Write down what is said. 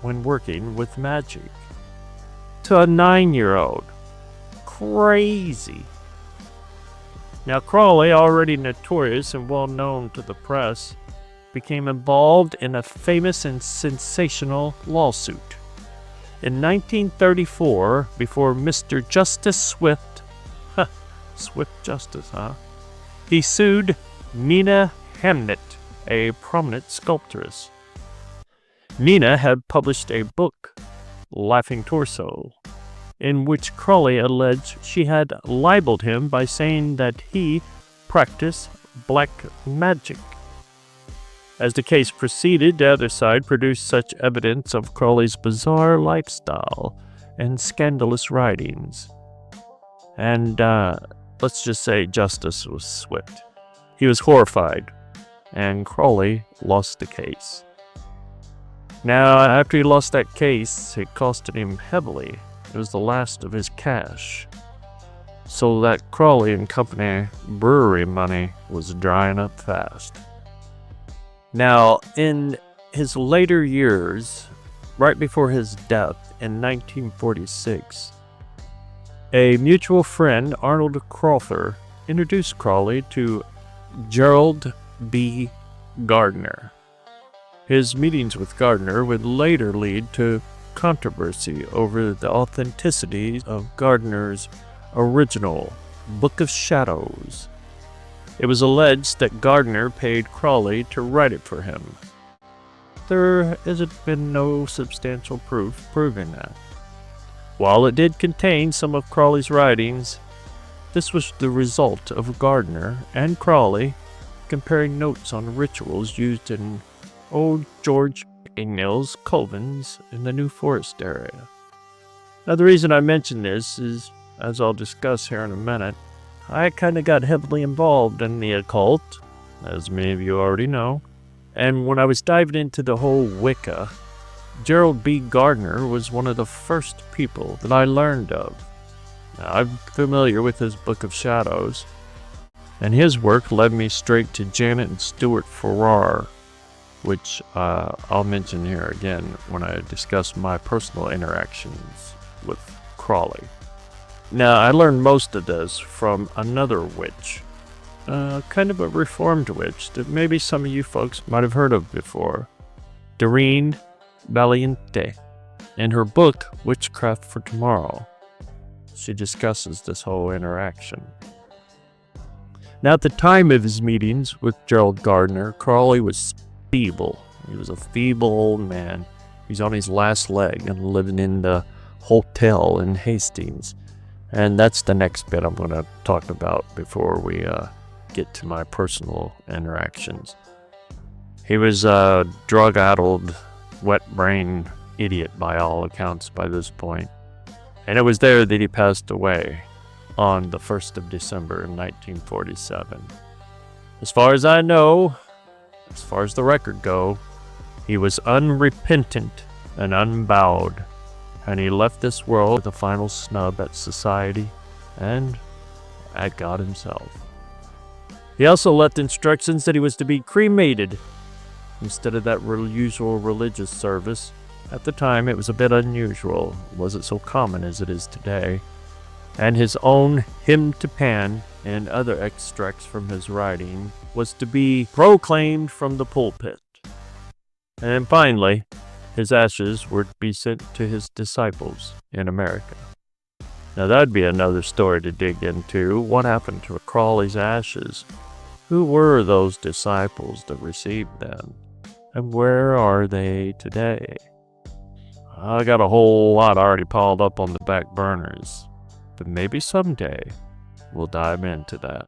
when working with magic. To a 9-year-old. Crazy. Now, Crowley, already notorious and well known to the press, became involved in a famous and sensational lawsuit. In 1934, before Mr. Justice Swift, Swift Justice, huh? He sued Nina Hamnet, a prominent sculptress. Nina had published a book, Laughing Torso, in which Crowley alleged she had libeled him by saying that he practiced black magic. As the case proceeded, the other side produced such evidence of Crowley's bizarre lifestyle and scandalous writings. And let's just say justice was swift. He was horrified, and Crowley lost the case. Now, after he lost that case, it costed him heavily. It was the last of his cash. So that Crowley and Company brewery money was drying up fast. Now, in his later years, right before his death in 1946, a mutual friend, Arnold Crowther, introduced Crowley to Gerald B. Gardner. His meetings with Gardner would later lead to controversy over the authenticity of Gardner's original Book of Shadows. It was alleged that Gardner paid Crowley to write it for him. There has been no substantial proof proving that. While it did contain some of Crowley's writings, this was the result of Gardner and Crowley comparing notes on rituals used in old George Nils covens in the New Forest area. Now, the reason I mention this is, as I'll discuss here in a minute, I kind of got heavily involved in the occult, as many of you already know, and when I was diving into the whole Wicca, Gerald B. Gardner was one of the first people that I learned of. Now, I'm familiar with his Book of Shadows, and his work led me straight to Janet and Stuart Farrar, which I'll mention here again when I discuss my personal interactions with Crowley. Now, I learned most of this from another witch, kind of a reformed witch that maybe some of you folks might have heard of before, Doreen Valiente. In her book, Witchcraft for Tomorrow, she discusses this whole interaction. Now, at the time of his meetings with Gerald Gardner, Crowley was feeble. He was a feeble old man. He's on his last leg and living in the hotel in Hastings. And that's the next bit I'm going to talk about before we get to my personal interactions. He was a drug-addled, wet-brained idiot by all accounts by this point. And it was there that he passed away on the 1st of December in 1947. As far as I know, as far as the record go, he was unrepentant and unbowed, and he left this world with a final snub at society and at God himself. He also left instructions that he was to be cremated instead of that usual religious service. At the time, it was a bit unusual. It wasn't so common as it is today. And his own hymn to Pan and other extracts from his writing was to be proclaimed from the pulpit. And finally, his ashes were to be sent to his disciples in America. Now, that'd be another story to dig into. What happened to Crowley's ashes? Who were those disciples that received them? And where are they today? I got a whole lot already piled up on the back burners, but maybe someday we'll dive into that.